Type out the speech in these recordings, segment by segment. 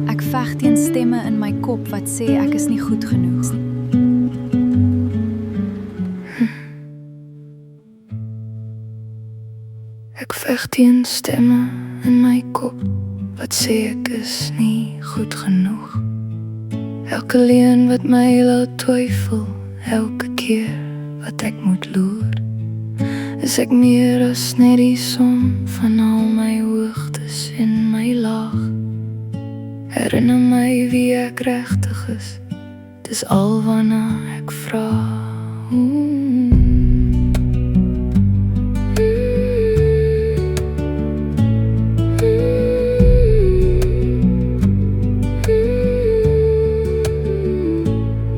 Ek veg teen stemme in my kop wat sê ek is nie goed genoeg nie. Ek veg teen stemme in my kop wat sê ek is nie goed genoeg. Elke leuen wat my laat twyfel, elke keer wat ek moet loer, is ek meer as net die som van al my hoogtes en my laag. Herinner my wie ek regtig is, dis al waarna ek vra.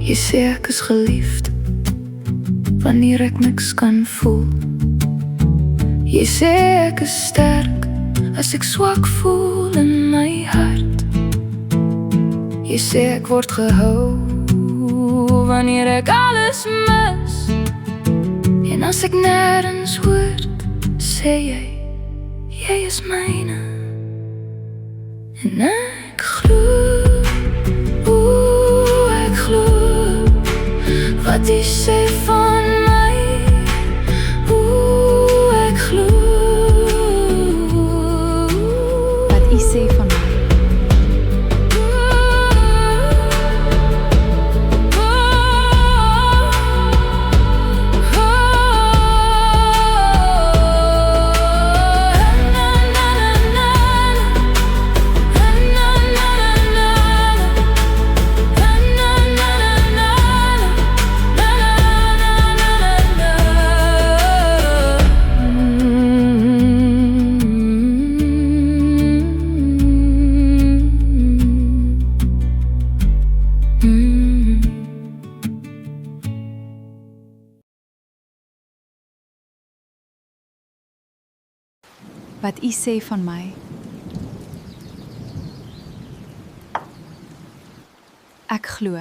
Jy sê ek is geliefd wanneer ek niks kan voel. Jy sê ek is sterk as ek swak voel in my hart. Jy sê ek word gehou wanneer ek alles mis. En as ek nêrens hoor, sê jy is myne. En ek glo, ek glo wat jy sê van my. Ek glo Wat u sê van my. Wat u sê van my. Ek glo.